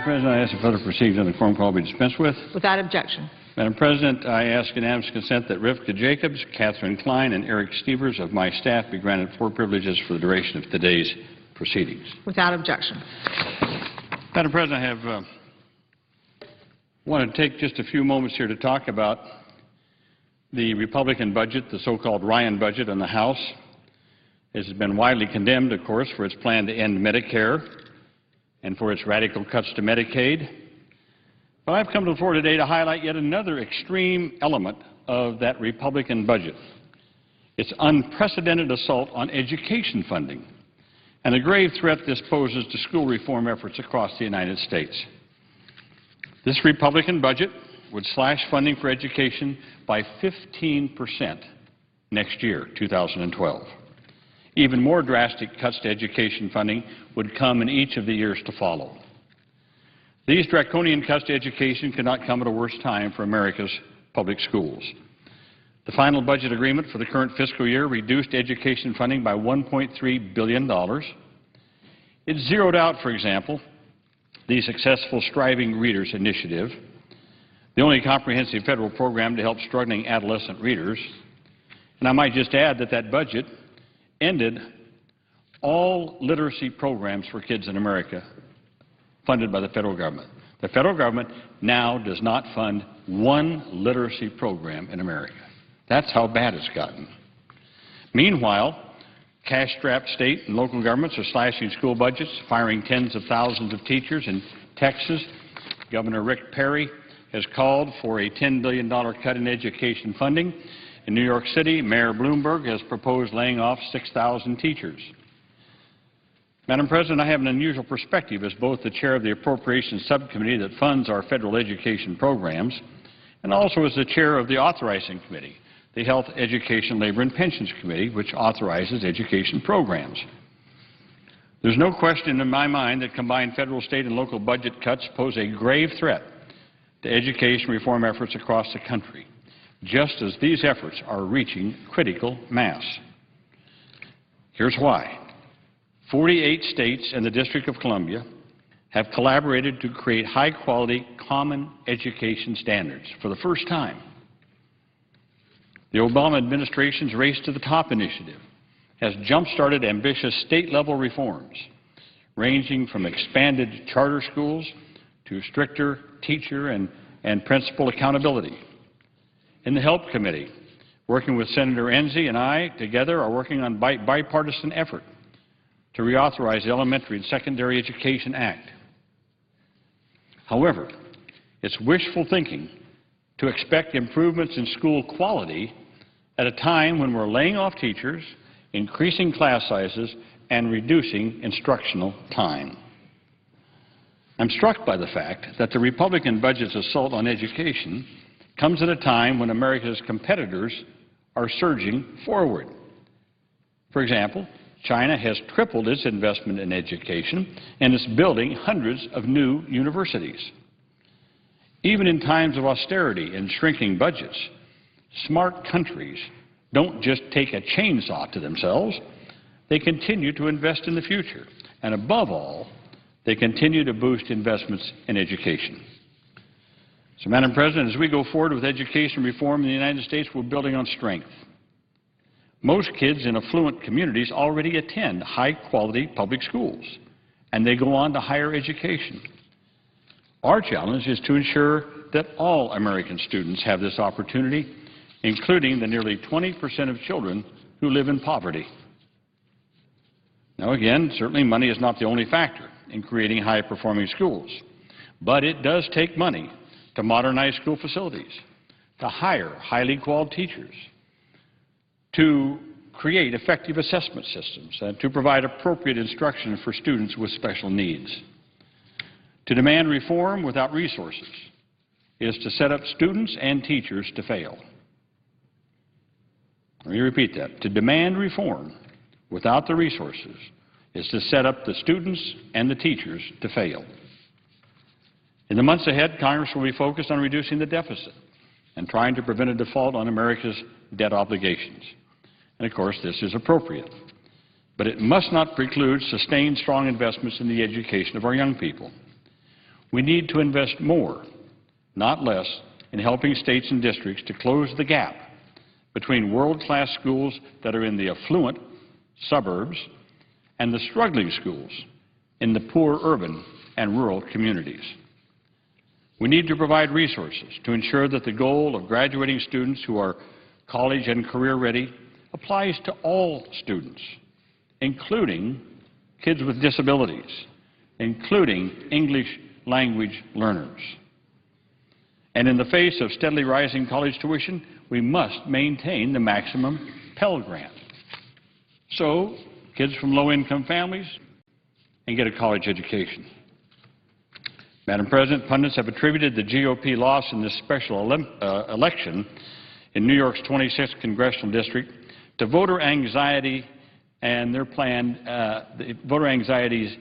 Madam President, I ask that further proceedings on the quorum call be dispensed with. Without objection. Madam President, I ask unanimous consent that Rivka Jacobs, Catherine Klein, and Eric Stevers of my staff be granted 4 privileges for the duration of today's proceedings. Without objection. Madam President, I want to take just a few moments here to talk about the Republican budget, the so-called Ryan budget in the House. It has been widely condemned, of course, for its plan to end Medicare and for its radical cuts to Medicaid. But I've come to the floor today to highlight yet another extreme element of that Republican budget. Its unprecedented assault on education funding and the grave threat this poses to school reform efforts across the United States. This Republican budget would slash funding for education by 15% next year, 2012. Even more drastic cuts to education funding would come in each of the years to follow. These draconian cuts to education could not come at a worse time for America's public schools. The final budget agreement for the current fiscal year reduced education funding by $1.3 billion. It zeroed out, for example, the successful Striving Readers Initiative, the only comprehensive federal program to help struggling adolescent readers. And I might just add that that budget ended all literacy programs for kids in America funded by the federal government. The federal government now does not fund one literacy program in America. That's how bad it's gotten. Meanwhile, cash-strapped state and local governments are slashing school budgets, firing tens of thousands of teachers. In Texas, Governor Rick Perry has called for a $10 billion cut in education funding. In New York City, Mayor Bloomberg has proposed laying off 6,000 teachers. Madam President, I have an unusual perspective as both the chair of the Appropriations Subcommittee that funds our federal education programs and also as the chair of the Authorizing Committee, the Health, Education, Labor, and Pensions Committee, which authorizes education programs. There's no question in my mind that combined federal, state, and local budget cuts pose a grave threat to education reform efforts across the country, just as these efforts are reaching critical mass. Here's why. 48 states and the District of Columbia have collaborated to create high-quality common education standards for the first time. The Obama administration's Race to the Top initiative has jump-started ambitious state-level reforms, ranging from expanded charter schools to stricter teacher and principal accountability. In the HELP Committee, working with Senator Enzi and I together are working on bipartisan effort to reauthorize the Elementary and Secondary Education Act. However, it's wishful thinking to expect improvements in school quality at a time when we're laying off teachers, increasing class sizes, and reducing instructional time. I'm struck by the fact that the Republican budget's assault on education comes at a time when America's competitors are surging forward. For example, China has tripled its investment in education and is building hundreds of new universities. Even in times of austerity and shrinking budgets, smart countries don't just take a chainsaw to themselves, they continue to invest in the future. And above all, they continue to boost investments in education. So, Madam President, as we go forward with education reform in the United States, we're building on strength. Most kids in affluent communities already attend high-quality public schools, and they go on to higher education. Our challenge is to ensure that all American students have this opportunity, including the nearly 20% of children who live in poverty. Now, again, certainly money is not the only factor in creating high-performing schools, but it does take money to modernize school facilities, to hire highly qualified teachers, to create effective assessment systems, and to provide appropriate instruction for students with special needs. To demand reform without resources is to set up students and teachers to fail. Let me repeat that. To demand reform without the resources is to set up the students and the teachers to fail. In the months ahead, Congress will be focused on reducing the deficit and trying to prevent a default on America's debt obligations. And, of course, this is appropriate. But it must not preclude sustained strong investments in the education of our young people. We need to invest more, not less, in helping states and districts to close the gap between world-class schools that are in the affluent suburbs and the struggling schools in the poor urban and rural communities. We need to provide resources to ensure that the goal of graduating students who are college and career ready applies to all students, including kids with disabilities, including English language learners. And in the face of steadily rising college tuition, we must maintain the maximum Pell Grant, so kids from low-income families can get a college education. Madam President, pundits have attributed the GOP loss in this special election in New York's 26th congressional district to voter anxiety and their plan, voter anxieties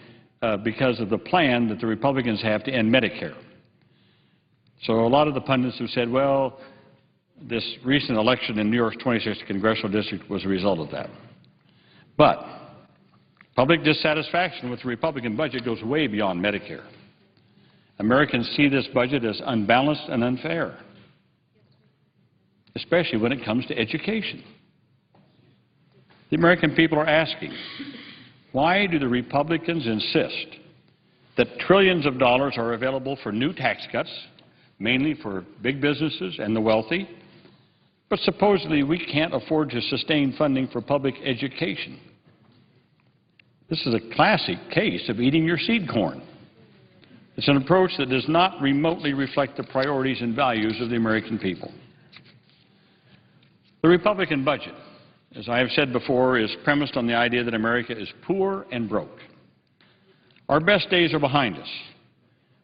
because of the plan that the Republicans have to end Medicare. So a lot of the pundits have said, well, this recent election in New York's 26th congressional district was a result of that. But public dissatisfaction with the Republican budget goes way beyond Medicare. Americans see this budget as unbalanced and unfair, especially when it comes to education. The American people are asking, why do the Republicans insist that trillions of dollars are available for new tax cuts, mainly for big businesses and the wealthy, but supposedly we can't afford to sustain funding for public education? This is a classic case of eating your seed corn. It's an approach that does not remotely reflect the priorities and values of the American people. The Republican budget, as I have said before, is premised on the idea that America is poor and broke. Our best days are behind us.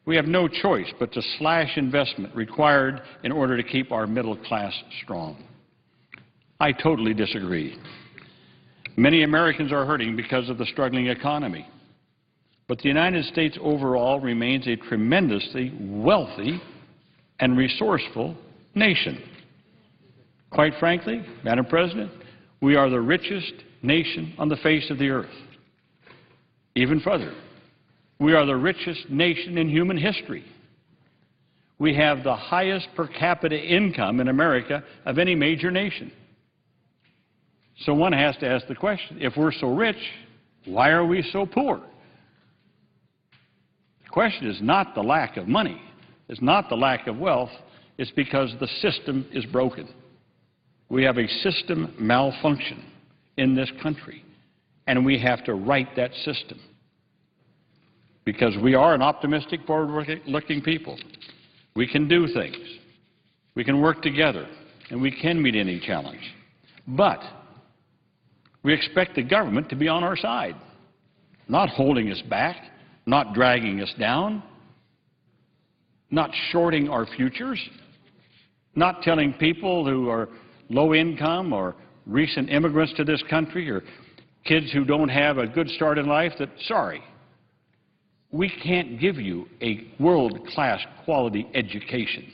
We have no choice but to slash investment required in order to keep our middle class strong. I totally disagree. Many Americans are hurting because of the struggling economy. But the United States overall remains a tremendously wealthy and resourceful nation. Quite frankly, Madam President, we are the richest nation on the face of the earth. Even further, we are the richest nation in human history. We have the highest per capita income in America of any major nation. So one has to ask the question, if we're so rich, why are we so poor? The question is not the lack of money. It's not the lack of wealth. It's because the system is broken. We have a system malfunction in this country, and we have to right that system. Because we are an optimistic, forward-looking people. We can do things. We can work together, and we can meet any challenge. But we expect the government to be on our side, not holding us back, not dragging us down, not shorting our futures, not telling people who are low income or recent immigrants to this country or kids who don't have a good start in life that, sorry, we can't give you a world-class quality education.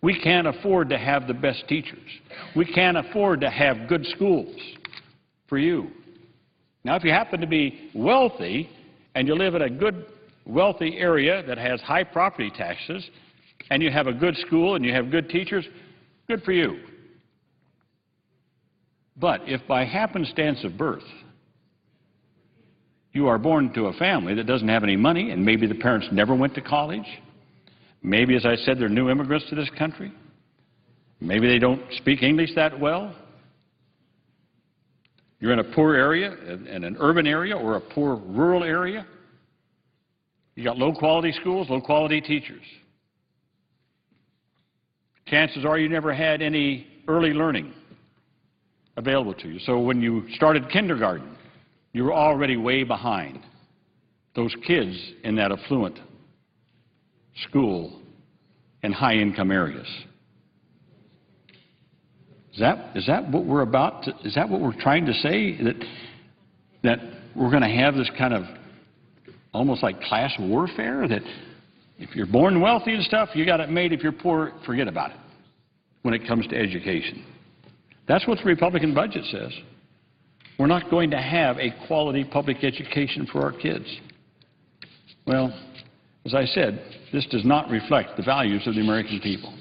We can't afford to have the best teachers. We can't afford to have good schools for you. Now, if you happen to be wealthy and you live in a good, wealthy area that has high property taxes and you have a good school and you have good teachers, good for you. But if by happenstance of birth you are born to a family that doesn't have any money and maybe the parents never went to college, maybe, as I said, they're new immigrants to this country, maybe they don't speak English that well, you're in a poor area, in an urban area or a poor rural area, you got low-quality schools, low-quality teachers. Chances are you never had any early learning available to you. So when you started kindergarten, you were already way behind those kids in that affluent school in high-income areas. Is that what we're about to, is that what we're trying to say? That we're going to have this kind of almost like class warfare? That if you're born wealthy and stuff, you got it made. If you're poor, forget about it when it comes to education. That's what the Republican budget says. We're not going to have a quality public education for our kids. Well, As I said, this does not reflect the values of the American people.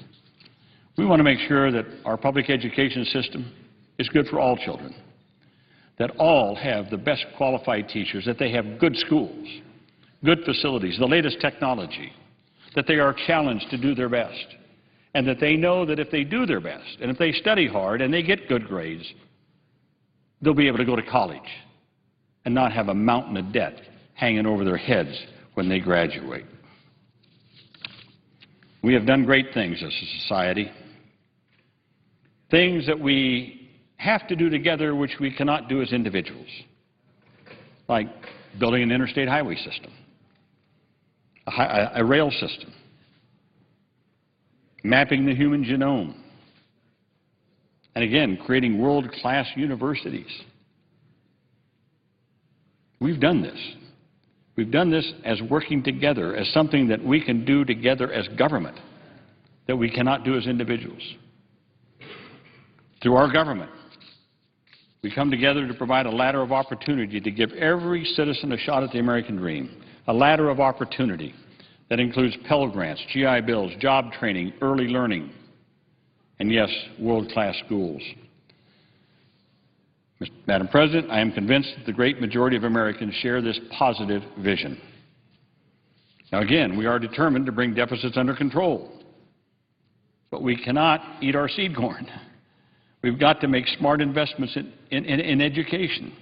We want to make sure that our public education system is good for all children, that all have the best qualified teachers, that they have good schools, good facilities, the latest technology, that they are challenged to do their best, and that they know that if they do their best and if they study hard and they get good grades, they'll be able to go to college and not have a mountain of debt hanging over their heads when they graduate. We have done great things as a society, things that we have to do together which we cannot do as individuals, like building an interstate highway system, a rail system, mapping the human genome, and again, creating world-class universities. We've done this. We've done this as working together, as something that we can do together as government that we cannot do as individuals. Through our government, we come together to provide a ladder of opportunity to give every citizen a shot at the American dream, a ladder of opportunity that includes Pell Grants, GI Bills, job training, early learning, and yes, world-class schools. Madam President, I am convinced that the great majority of Americans share this positive vision. Now again, we are determined to bring deficits under control, but we cannot eat our seed corn. We've got to make smart investments in education.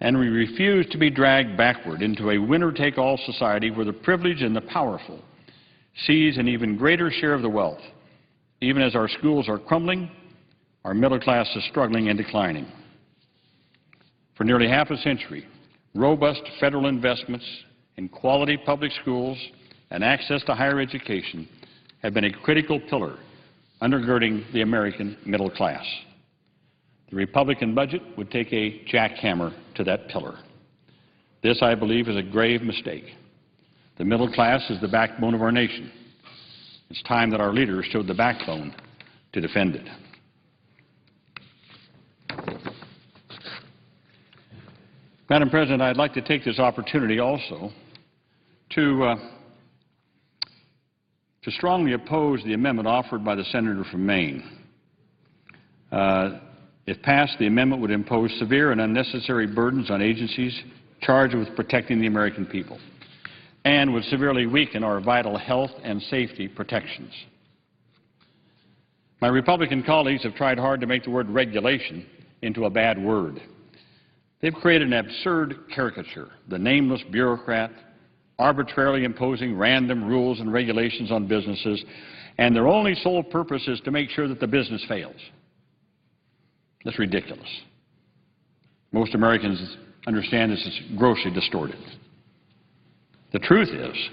And we refuse to be dragged backward into a winner-take-all society where the privileged and the powerful seize an even greater share of the wealth. Even as our schools are crumbling, our middle class is struggling and declining. For nearly half a century, robust federal investments in quality public schools and access to higher education have been a critical pillar undergirding the American middle class. The Republican budget would take a jackhammer to that pillar. This, I believe, is a grave mistake. The middle class is the backbone of our nation. It's time that our leaders showed the backbone to defend it. Madam President, I'd like to take this opportunity also to strongly oppose the amendment offered by the senator from Maine. If passed, the amendment would impose severe and unnecessary burdens on agencies charged with protecting the American people and would severely weaken our vital health and safety protections. My Republican colleagues have tried hard to make the word regulation into a bad word. They've created an absurd caricature, the nameless bureaucrat arbitrarily imposing random rules and regulations on businesses, and their only sole purpose is to make sure that the business fails. That's ridiculous. Most Americans understand this is grossly distorted. The truth is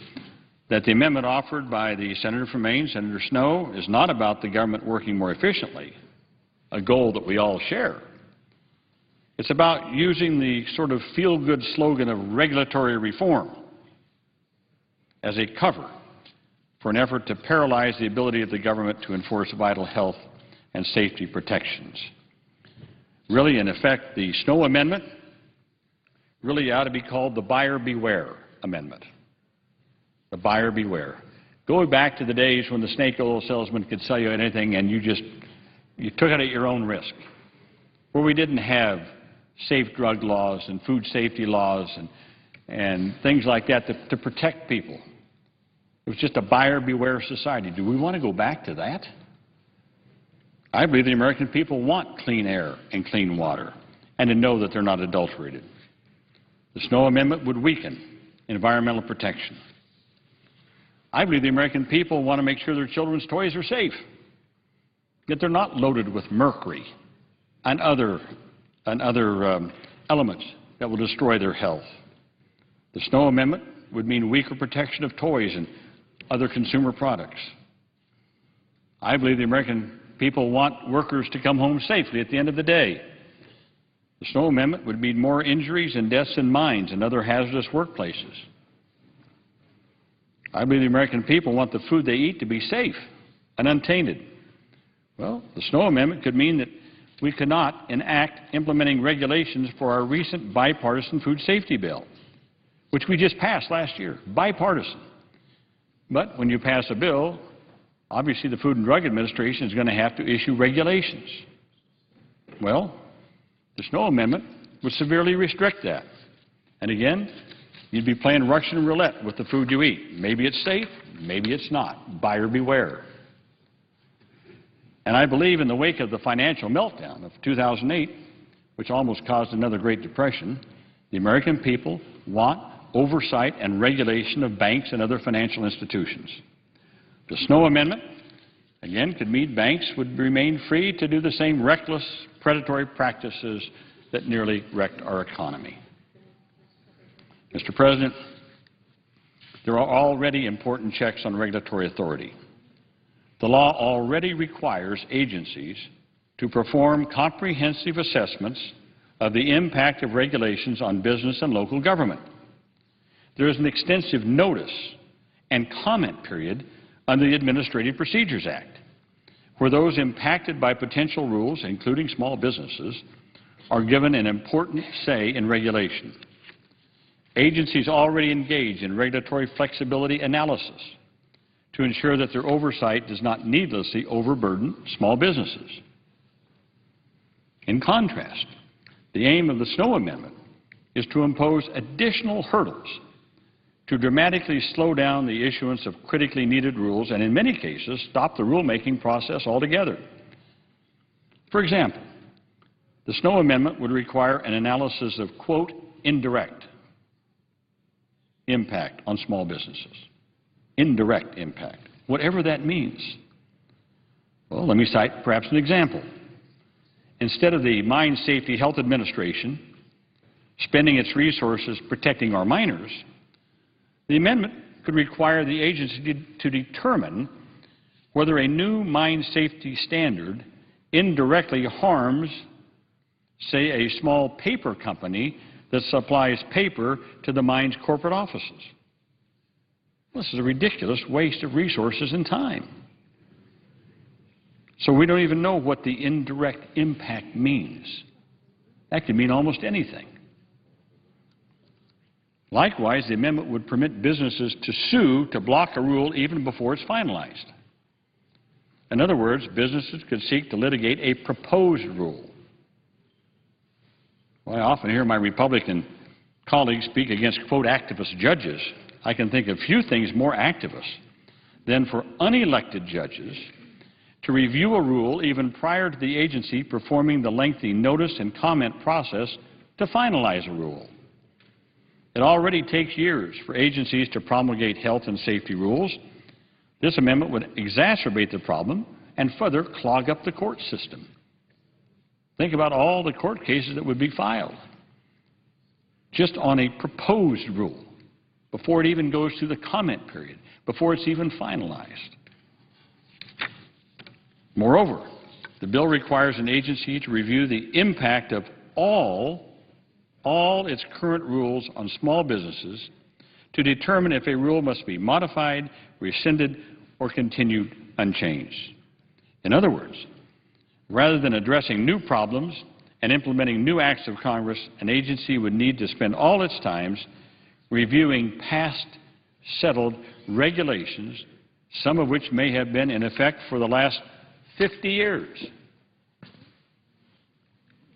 that the amendment offered by the senator from Maine, Senator Snowe, is not about the government working more efficiently, a goal that we all share. It's about using the sort of feel-good slogan of regulatory reform as a cover for an effort to paralyze the ability of the government to enforce vital health and safety protections. Really, in effect, the Snowe Amendment really ought to be called the buyer beware amendment. The buyer beware. Going back to the days when the snake oil salesman could sell you anything and you took it at your own risk, where we didn't have safe drug laws and food safety laws and things like that to protect people. It was just a buyer beware society. Do we want to go back to that? I believe the American people want clean air and clean water and to know that they're not adulterated. The Snowe Amendment would weaken environmental protection. I believe the American people want to make sure their children's toys are safe, that they're not loaded with mercury and other elements that will destroy their health. The Snowe Amendment would mean weaker protection of toys and other consumer products. I believe the American people want workers to come home safely at the end of the day. The Snowe Amendment would mean more injuries and deaths in mines and other hazardous workplaces. I believe the American people want the food they eat to be safe and untainted. Well, the Snowe Amendment could mean that we could not enact implementing regulations for our recent bipartisan food safety bill, which we just passed last year, bipartisan. But when you pass a bill, obviously the Food and Drug Administration is going to have to issue regulations. Well, the Snow Amendment would severely restrict that. And again, you'd be playing Russian roulette with the food you eat. Maybe it's safe, maybe it's not. Buyer beware. And I believe in the wake of the financial meltdown of 2008, which almost caused another Great Depression, the American people want oversight and regulation of banks and other financial institutions. The Snow Amendment, again, could mean banks would remain free to do the same reckless, predatory practices that nearly wrecked our economy. Mr. President, there are already important checks on regulatory authority. The law already requires agencies to perform comprehensive assessments of the impact of regulations on business and local government. There is an extensive notice and comment period under the Administrative Procedures Act, where those impacted by potential rules, including small businesses, are given an important say in regulation. Agencies already engage in regulatory flexibility analysis to ensure that their oversight does not needlessly overburden small businesses. In contrast, the aim of the Snow Amendment is to impose additional hurdles to dramatically slow down the issuance of critically needed rules and, in many cases, stop the rulemaking process altogether. For example, the Snow Amendment would require an analysis of, quote, indirect impact on small businesses. Indirect impact, whatever that means. Well, let me cite perhaps an example. Instead of the Mine Safety Health Administration spending its resources protecting our miners, the amendment could require the agency to determine whether a new mine safety standard indirectly harms, say, a small paper company that supplies paper to the mine's corporate offices. This is a ridiculous waste of resources and time. So we don't even know what the indirect impact means. That could mean almost anything. Likewise, the amendment would permit businesses to sue to block a rule even before it's finalized. In other words, businesses could seek to litigate a proposed rule. Well, I often hear my Republican colleagues speak against, quote, activist judges. I can think of few things more activist than for unelected judges to review a rule even prior to the agency performing the lengthy notice and comment process to finalize a rule. It already takes years for agencies to promulgate health and safety rules. This amendment would exacerbate the problem and further clog up the court system. Think about all the court cases that would be filed just on a proposed rule before it even goes through the comment period, before it's even finalized. Moreover, the bill requires an agency to review the impact of all its current rules on small businesses to determine if a rule must be modified, rescinded, or continued unchanged. In other words, rather than addressing new problems and implementing new acts of Congress, an agency would need to spend all its time reviewing past settled regulations, some of which may have been in effect for the last 50 years.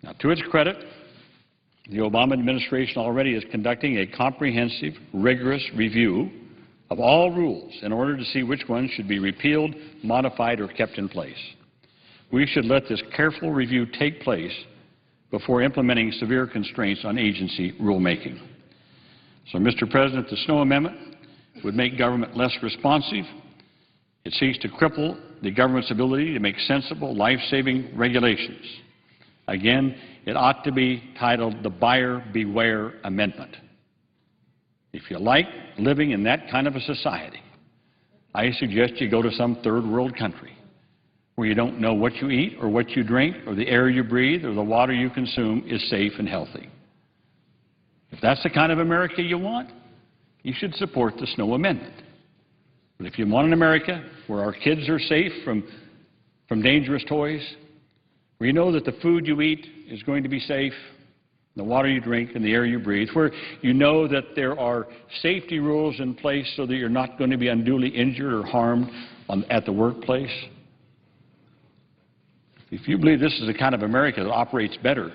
Now, to its credit, the Obama administration already is conducting a comprehensive, rigorous review of all rules in order to see which ones should be repealed, modified, or kept in place. We should let this careful review take place before implementing severe constraints on agency rulemaking. So, Mr. President, the Snow Amendment would make government less responsive. It seeks to cripple the government's ability to make sensible, life-saving regulations. Again, it ought to be titled the Buyer Beware Amendment. If you like living in that kind of a society, I suggest you go to some third world country where you don't know what you eat or what you drink or the air you breathe or the water you consume is safe and healthy. If that's the kind of America you want, you should support the Snow Amendment. But if you want an America where our kids are safe from dangerous toys, where you know that the food you eat is going to be safe, the water you drink and the air you breathe, where you know that there are safety rules in place so that you're not going to be unduly injured or harmed at the workplace. If you believe this is the kind of America that operates better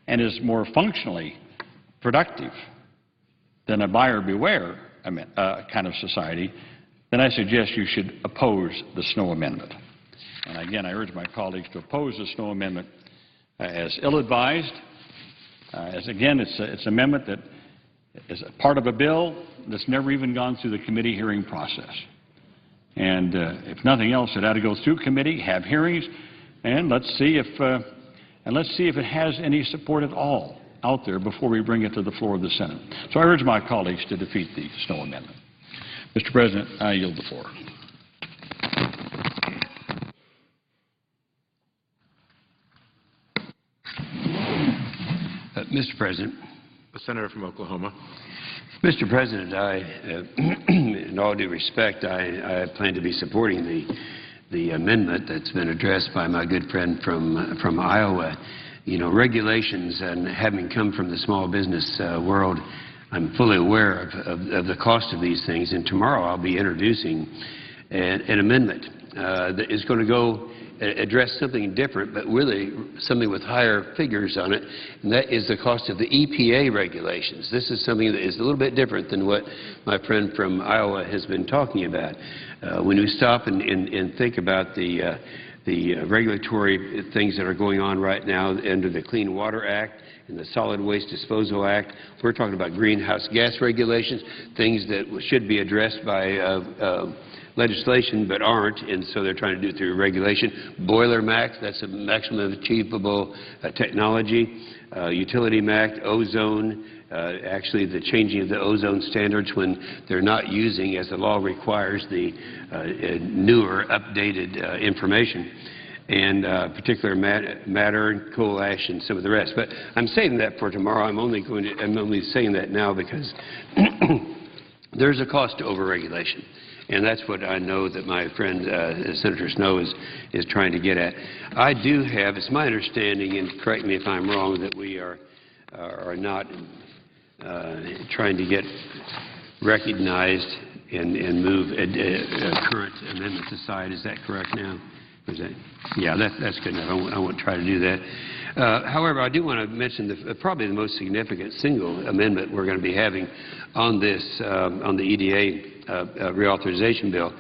and is more functionally productive than a buyer beware kind of society, then I suggest you should oppose the Snowe Amendment. And again, I urge my colleagues to oppose the Snowe Amendment as ill-advised. Again, it's an amendment that is a part of a bill that's never even gone through the committee hearing process. And if nothing else, it ought to go through committee, have hearings, and let's see if it has any support at all out there before we bring it to the floor of the Senate. So I urge my colleagues to defeat the Snowe Amendment. Mr. President, I yield the floor. Mr. President. The Senator from Oklahoma. Mr. President, in all due respect, I plan to be supporting the amendment that's been addressed by my good friend from Iowa. You know, regulations, and having come from the small business world, I'm fully aware of the cost of these things. And tomorrow I'll be introducing an amendment that is going to go address something different, but really something with higher figures on it, and that is the cost of the EPA regulations. This is something that is a little bit different than what my friend from Iowa has been talking about. When we stop and think about the regulatory things that are going on right now under the Clean Water Act and the Solid Waste Disposal Act, we're talking about greenhouse gas regulations, things that should be addressed by legislation but aren't, and so they're trying to do it through regulation. Boiler MAC, that's a maximum achievable technology. Utility MAC, ozone, actually the changing of the ozone standards when they're not using, as the law requires, the newer, updated information, and particular matter, coal ash, and some of the rest. But I'm saving that for tomorrow. I'm only saying that now because there's a cost to overregulation. And that's what I know that my friend Senator Snowe is trying to get at. I do have, it's my understanding, and correct me if I'm wrong, that we are not trying to get recognized and move current amendments aside. Is that correct now? Is that? Yeah, that's good enough. I won't try to do that. However, I do want to mention probably the most significant single amendment we're going to be having on this, on the EDA reauthorization bill,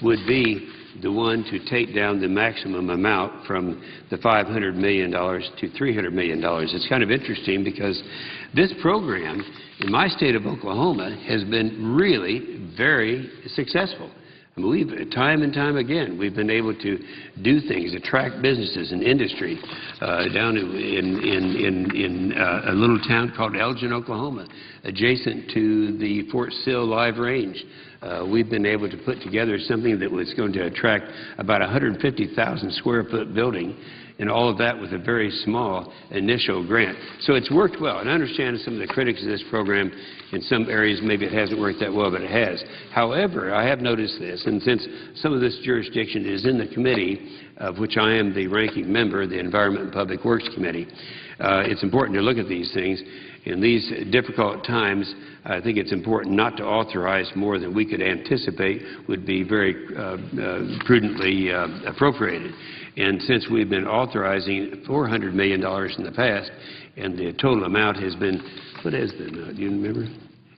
would be the one to take down the maximum amount from the $500 million to $300 million. It's kind of interesting because this program in my state of Oklahoma has been really very successful. I mean, time and time again, we've been able to do things, attract businesses and industry down in a little town called Elgin, Oklahoma, adjacent to the Fort Sill Live Range. We've been able to put together something that was going to attract about 150,000 square foot building, and all of that with a very small initial grant. So it's worked well. And I understand some of the critics of this program in some areas maybe it hasn't worked that well, but it has. However, I have noticed this, and since some of this jurisdiction is in the committee, of which I am the ranking member, the Environment and Public Works Committee, it's important to look at these things. In these difficult times, I think it's important not to authorize more than we could anticipate would be very prudently appropriated. And since we've been authorizing $400 million in the past, and the total amount has been, what is the amount? Do you remember?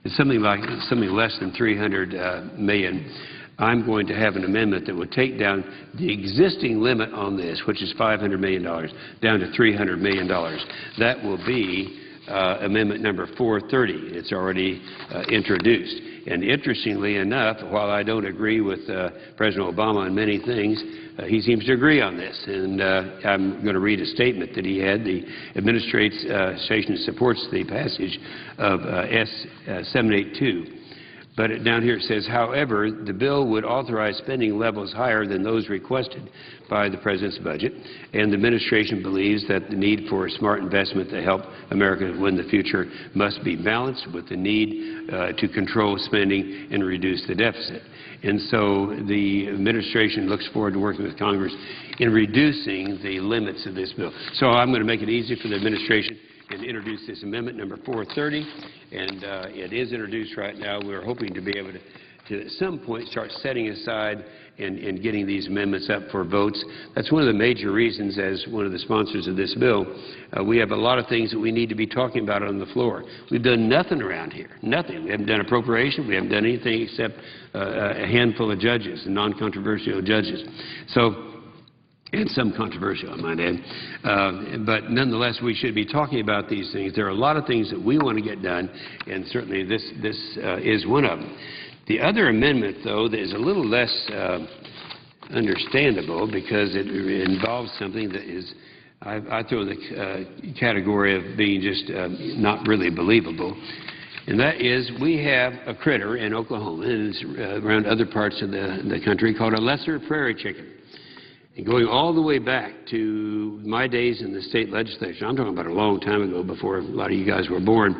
It's something less than $300 million. I'm going to have an amendment that would take down the existing limit on this, which is $500 million, down to $300 million. That will be amendment number 430. It's already introduced. And interestingly enough, while I don't agree with President Obama on many things, he seems to agree on this. And I'm going to read a statement that he had. The administration supports the passage of S-782. But down here it says, however, the bill would authorize spending levels higher than those requested by the President's budget, and the administration believes that the need for smart investment to help America win the future must be balanced with the need to control spending and reduce the deficit. And so the administration looks forward to working with Congress in reducing the limits of this bill. So I'm going to make it easy for the administration and introduce this amendment, number 430, and it is introduced right now. We're hoping to be able to at some point start setting aside and getting these amendments up for votes. That's one of the major reasons, as one of the sponsors of this bill, we have a lot of things that we need to be talking about on the floor. We've done nothing around here, nothing. We haven't done appropriation. We haven't done anything except a handful of judges, non-controversial judges. So, and some controversial, I might add. But nonetheless, we should be talking about these things. There are a lot of things that we want to get done, and certainly this is one of them. The other amendment, though, that is a little less understandable because it involves something that is, I throw in the category of being just not really believable. And that is, we have a critter in Oklahoma, and it's around other parts of the country, called a lesser prairie chicken. And going all the way back to my days in the state legislature, I'm talking about a long time ago, before a lot of you guys were born,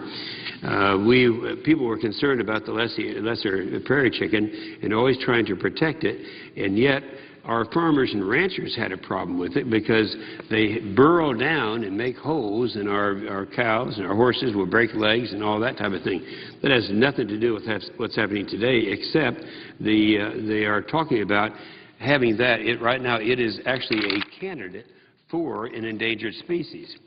people were concerned about the lesser prairie chicken and always trying to protect it, and yet our farmers and ranchers had a problem with it because they burrow down and make holes in our cows, and our horses will break legs and all that type of thing. That has nothing to do with what's happening today, except they are talking about having that. Right now it is actually a candidate for an endangered species.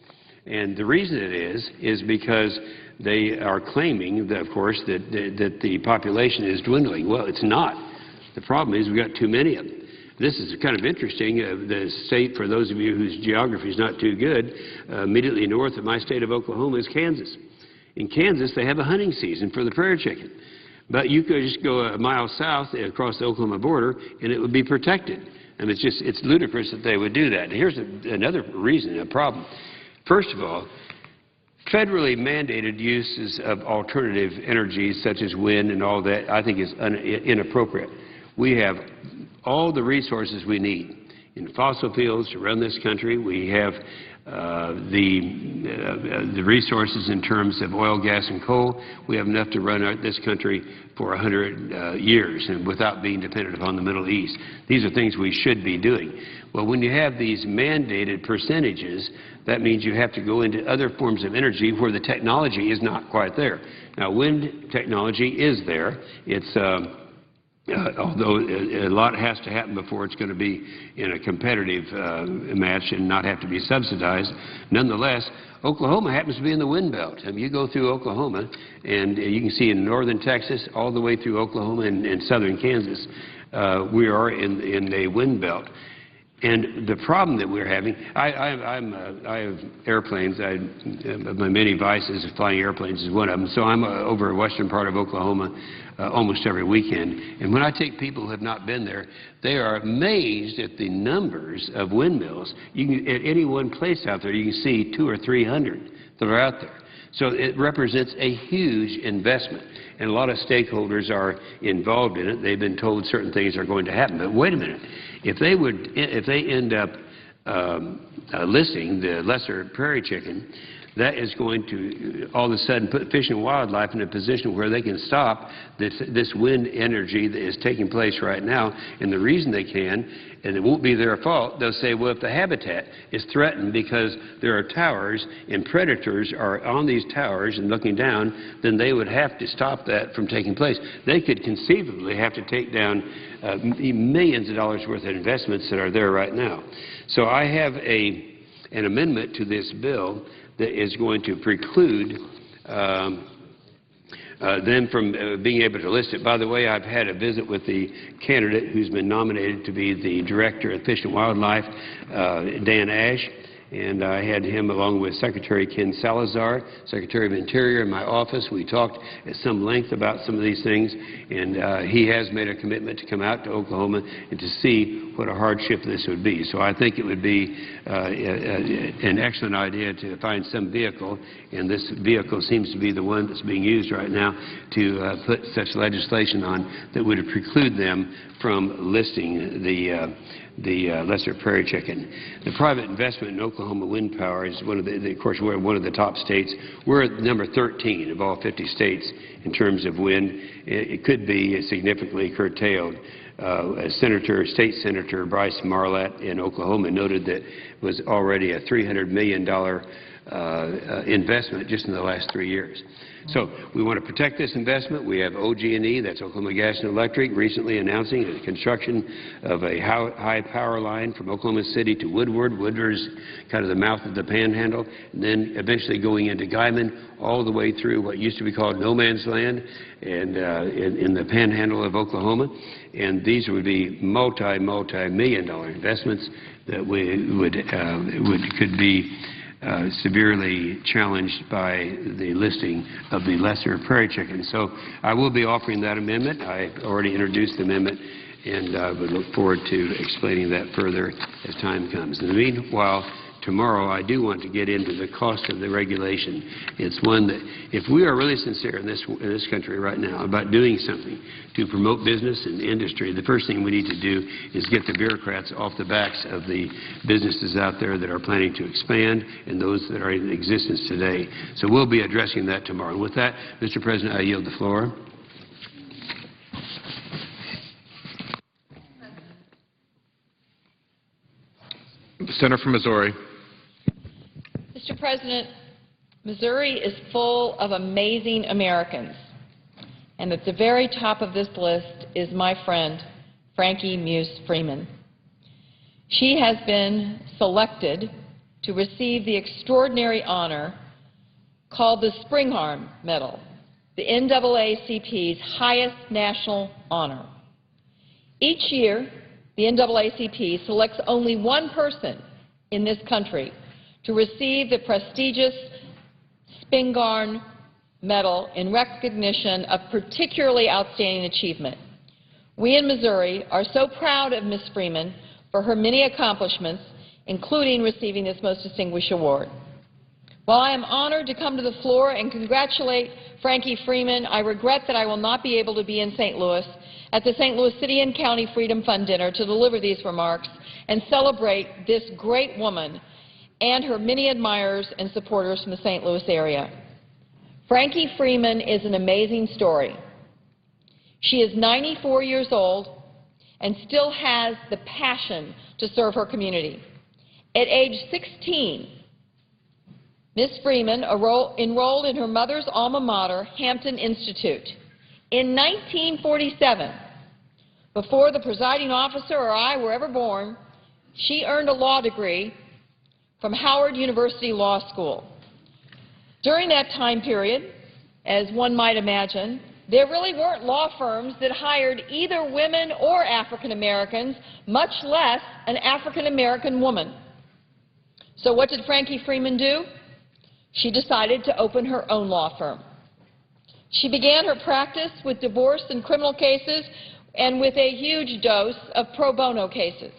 And the reason it is because they are claiming, that, of course, that the population is dwindling. Well, it's not. The problem is we've got too many of them. This is kind of interesting. The state, for those of you whose geography is not too good, immediately north of my state of Oklahoma is Kansas. In Kansas, they have a hunting season for the prairie chicken. But you could just go a mile south across the Oklahoma border, and it would be protected. And it's ludicrous that they would do that. And here's another reason, a problem. First of all, federally mandated uses of alternative energies such as wind and all that, I think, is inappropriate. We have all the resources we need in fossil fuels to run this country. We have the resources in terms of oil, gas, and coal. We have enough to run this country for 100 years and without being dependent upon the Middle East. These are things we should be doing. Well, when you have these mandated percentages, that means you have to go into other forms of energy where the technology is not quite there. Now, wind technology is there. It's although a lot has to happen before it's going to be in a competitive match and not have to be subsidized. Nonetheless, Oklahoma happens to be in the wind belt. I mean, you go through Oklahoma, and you can see in northern Texas all the way through Oklahoma and southern Kansas, we are in a wind belt. And the problem that we're having, I have airplanes. My many vices of flying airplanes is one of them. So I'm over the western part of Oklahoma almost every weekend. And when I take people who have not been there, they are amazed at the numbers of windmills. At any one place out there, you can see 200 or 300 that are out there. So it represents a huge investment, and a lot of stakeholders are involved in it. They've been told certain things are going to happen. But wait a minute. If they end up listing the lesser prairie chicken, that is going to all of a sudden put Fish and Wildlife in a position where they can stop this wind energy that is taking place right now. And the reason they can, and it won't be their fault, they'll say, well, if the habitat is threatened because there are towers and predators are on these towers and looking down, then they would have to stop that from taking place. They could conceivably have to take down millions of dollars worth of investments that are there right now. So I have an amendment to this bill that is going to preclude them from being able to list it. By the way, I've had a visit with the candidate who's been nominated to be the Director of Fish and Wildlife, Dan Ash, and I had him along with Secretary Ken Salazar, Secretary of Interior, in my office. We talked at some length about some of these things, and he has made a commitment to come out to Oklahoma and to see what a hardship this would be. So I think it would be an excellent idea to find some vehicle, and this vehicle seems to be the one that's being used right now, to put such legislation on that would preclude them from listing the lesser prairie chicken. The private investment in Oklahoma wind power is one of the, of course, we're one of the top states. We're at number 13 of all 50 states in terms of wind. It could be significantly curtailed. State Senator Bryce Marlett in Oklahoma noted that it was already a $300 million investment just in the last 3 years. So we want to protect this investment. We have OG&E, that's Oklahoma Gas and Electric, recently announcing the construction of a high power line from Oklahoma City to Woodward. Woodward's kind of the mouth of the panhandle, and then eventually going into Guyman all the way through what used to be called no man's land and in the panhandle of Oklahoma. And these would be multi-million-dollar investments that could be severely challenged by the listing of the lesser prairie chicken. So I will be offering that amendment. I already introduced the amendment, and I would look forward to explaining that further as time comes. In the meanwhile, tomorrow I do want to get into the cost of the regulation. It's one that, if we are really sincere in this country right now about doing something to promote business and industry, the first thing we need to do is get the bureaucrats off the backs of the businesses out there that are planning to expand and those that are in existence today. So we'll be addressing that tomorrow. And with that, Mr. President, I yield the floor. The senator from Missouri. Mr. President, Missouri is full of amazing Americans, and at the very top of this list is my friend, Frankie Muse Freeman. She has been selected to receive the extraordinary honor called the Springhorn Medal, the NAACP's highest national honor. Each year, the NAACP selects only one person in this country to receive the prestigious Spingarn Medal in recognition of particularly outstanding achievement. We in Missouri are so proud of Ms. Freeman for her many accomplishments, including receiving this most distinguished award. While I am honored to come to the floor and congratulate Frankie Freeman, I regret that I will not be able to be in St. Louis at the St. Louis City and County Freedom Fund dinner to deliver these remarks and celebrate this great woman and her many admirers and supporters from the St. Louis area. Frankie Freeman is an amazing story. She is 94 years old and still has the passion to serve her community. At age 16, Ms. Freeman enrolled in her mother's alma mater, Hampton Institute. In 1947, before the presiding officer or I were ever born, she earned a law degree from Howard University Law School. During that time period, as one might imagine, there really weren't law firms that hired either women or African Americans, much less an African American woman. So what did Frankie Freeman do? She decided to open her own law firm. She began her practice with divorce and criminal cases and with a huge dose of pro bono cases.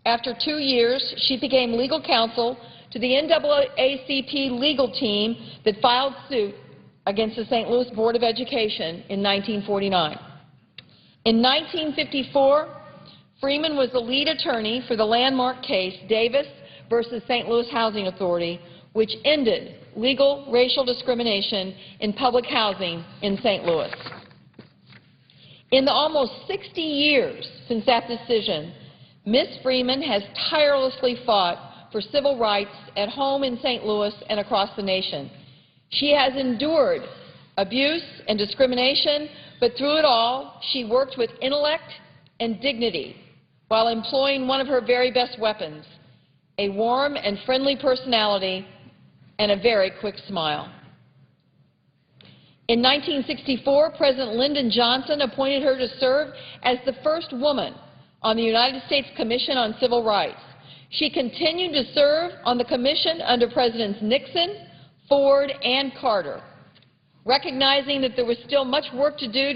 After 2 years, she became legal counsel to the NAACP legal team that filed suit against the St. Louis Board of Education in 1949. In 1954, Freeman was the lead attorney for the landmark case Davis versus St. Louis Housing Authority, which ended legal racial discrimination in public housing in St. Louis. In the almost 60 years since that decision, Ms. Freeman has tirelessly fought for civil rights at home in St. Louis and across the nation. She has endured abuse and discrimination, but through it all, she worked with intellect and dignity while employing one of her very best weapons, a warm and friendly personality and a very quick smile. In 1964, President Lyndon Johnson appointed her to serve as the first woman on the United States Commission on Civil Rights. She continued to serve on the commission under Presidents Nixon, Ford, and Carter. Recognizing that there was still much work to do,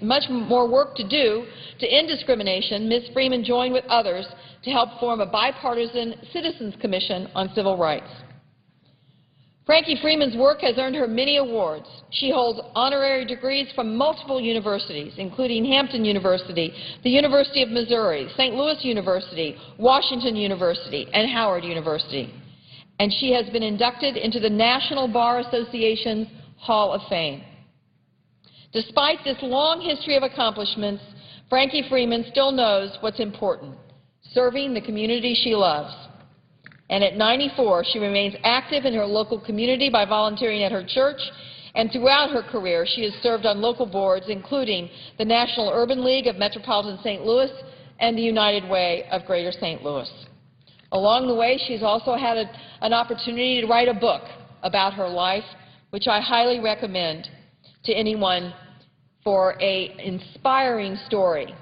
much more work to do to end discrimination, Ms. Freeman joined with others to help form a bipartisan Citizens Commission on Civil Rights. Frankie Freeman's work has earned her many awards. She holds honorary degrees from multiple universities, including Hampton University, the University of Missouri, St. Louis University, Washington University, and Howard University. And she has been inducted into the National Bar Association's Hall of Fame. Despite this long history of accomplishments, Frankie Freeman still knows what's important, serving the community she loves. And at 94, she remains active in her local community by volunteering at her church, and throughout her career, she has served on local boards, including the National Urban League of Metropolitan St. Louis and the United Way of Greater St. Louis. Along the way, she's also had an opportunity to write a book about her life, which I highly recommend to anyone for an inspiring story,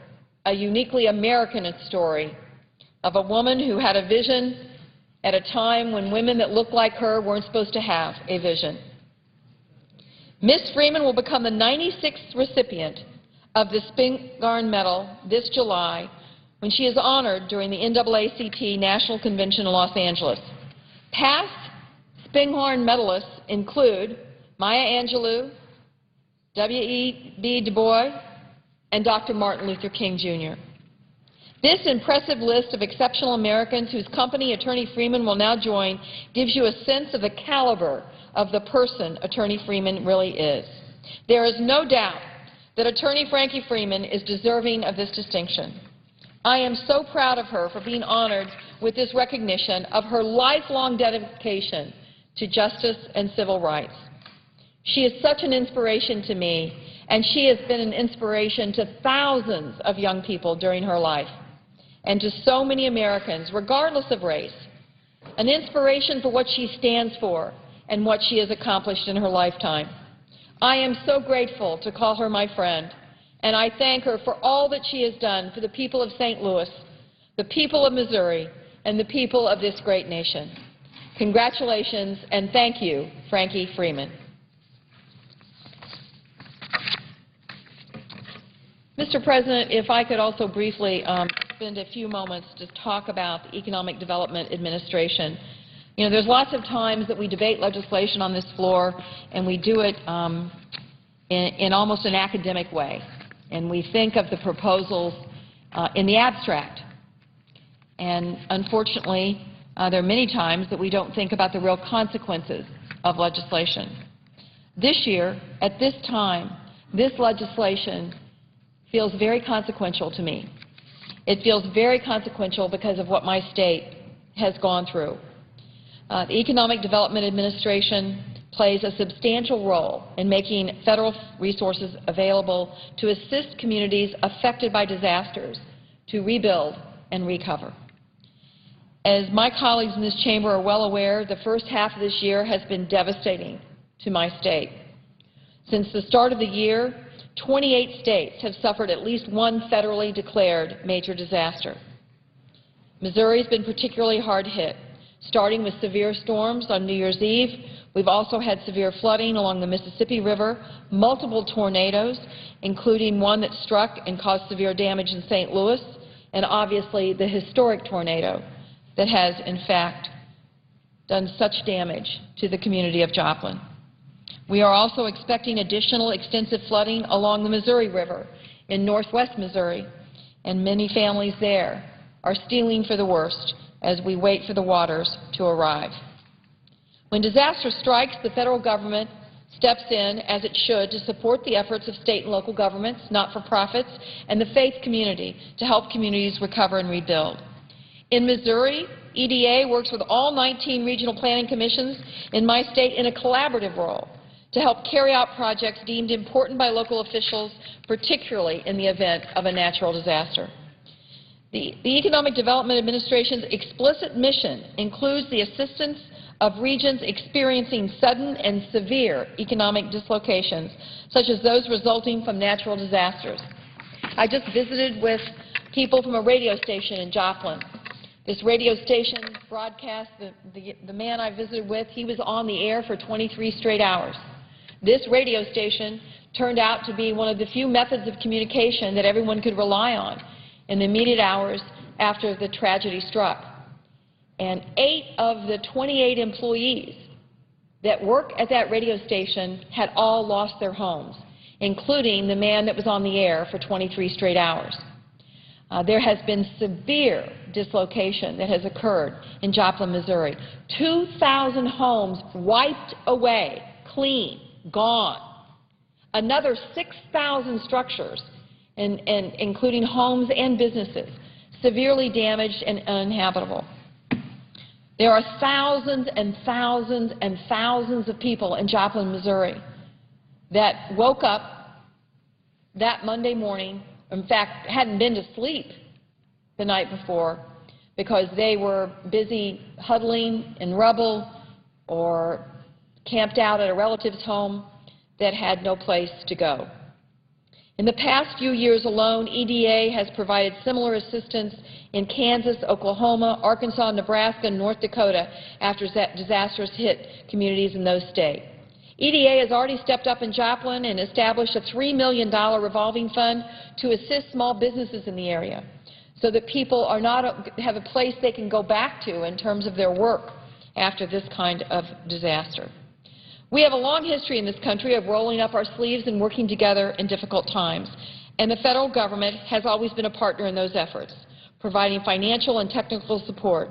a uniquely American story of a woman who had a vision at a time when women that looked like her weren't supposed to have a vision. Ms. Freeman will become the 96th recipient of the Spingarn Medal this July when she is honored during the NAACP National Convention in Los Angeles. Past Spingarn medalists include Maya Angelou, W.E.B. Du Bois, and Dr. Martin Luther King, Jr. This impressive list of exceptional Americans whose company Attorney Freeman will now join gives you a sense of the caliber of the person Attorney Freeman really is. There is no doubt that Attorney Frankie Freeman is deserving of this distinction. I am so proud of her for being honored with this recognition of her lifelong dedication to justice and civil rights. She is such an inspiration to me, and she has been an inspiration to thousands of young people during her life, and to so many Americans, regardless of race, an inspiration for what she stands for and what she has accomplished in her lifetime. I am so grateful to call her my friend, and I thank her for all that she has done for the people of St. Louis, the people of Missouri, and the people of this great nation. Congratulations, and thank you, Frankie Freeman. Mr. President, if I could also briefly spend a few moments to talk about the Economic Development Administration. You know, there's lots of times that we debate legislation on this floor, and we do it in almost an academic way. And we think of the proposals in the abstract. And unfortunately, there are many times that we don't think about the real consequences of legislation. This year, at this time, this legislation feels very consequential to me. It feels very consequential because of what my state has gone through. The Economic Development Administration plays a substantial role in making federal resources available to assist communities affected by disasters to rebuild and recover. As my colleagues in this chamber are well aware, the first half of this year has been devastating to my state. Since the start of the year, 28 states have suffered at least one federally declared major disaster. Missouri has been particularly hard hit, starting with severe storms on New Year's Eve. We've also had severe flooding along the Mississippi River, multiple tornadoes, including one that struck and caused severe damage in St. Louis, and obviously the historic tornado that has, in fact, done such damage to the community of Joplin. We are also expecting additional extensive flooding along the Missouri River in northwest Missouri, and many families there are stealing for the worst as we wait for the waters to arrive. When disaster strikes, the federal government steps in, as it should, to support the efforts of state and local governments, not-for-profits, and the faith community to help communities recover and rebuild. In Missouri, EDA works with all 19 regional planning commissions in my state in a collaborative role to help carry out projects deemed important by local officials, particularly in the event of a natural disaster. The Economic Development Administration's explicit mission includes the assistance of regions experiencing sudden and severe economic dislocations, such as those resulting from natural disasters. I just visited with people from a radio station in Joplin. This radio station broadcast, the man I visited with, he was on the air for 23 straight hours. This radio station turned out to be one of the few methods of communication that everyone could rely on in the immediate hours after the tragedy struck. And 8 of the 28 employees that work at that radio station had all lost their homes, including the man that was on the air for 23 straight hours. There has been severe dislocation that has occurred in Joplin, Missouri. 2,000 homes wiped away, clean, gone. Another 6,000 structures, including homes and businesses, severely damaged and uninhabitable. There are thousands and thousands and thousands of people in Joplin, Missouri that woke up that Monday morning, in fact, hadn't been to sleep the night before because they were busy huddling in rubble or camped out at a relative's home that had no place to go. In the past few years alone, EDA has provided similar assistance in Kansas, Oklahoma, Arkansas, Nebraska, and North Dakota after disasters hit communities in those states. EDA has already stepped up in Joplin and established a $3 million revolving fund to assist small businesses in the area so that people have a place they can go back to in terms of their work after this kind of disaster. We have a long history in this country of rolling up our sleeves and working together in difficult times, and the federal government has always been a partner in those efforts, providing financial and technical support.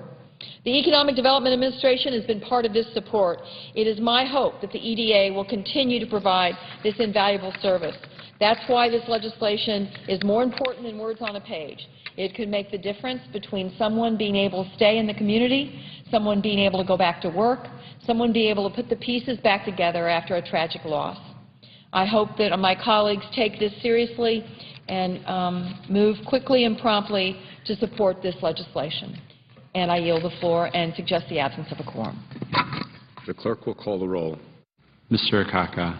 The Economic Development Administration has been part of this support. It is my hope that the EDA will continue to provide this invaluable service. That's why this legislation is more important than words on a page. It could make the difference between someone being able to stay in the community, someone being able to go back to work, someone being able to put the pieces back together after a tragic loss. I hope that my colleagues take this seriously and move quickly and promptly to support this legislation. And I yield the floor and suggest the absence of a quorum. The clerk will call the roll. Mr. Akaka.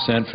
consent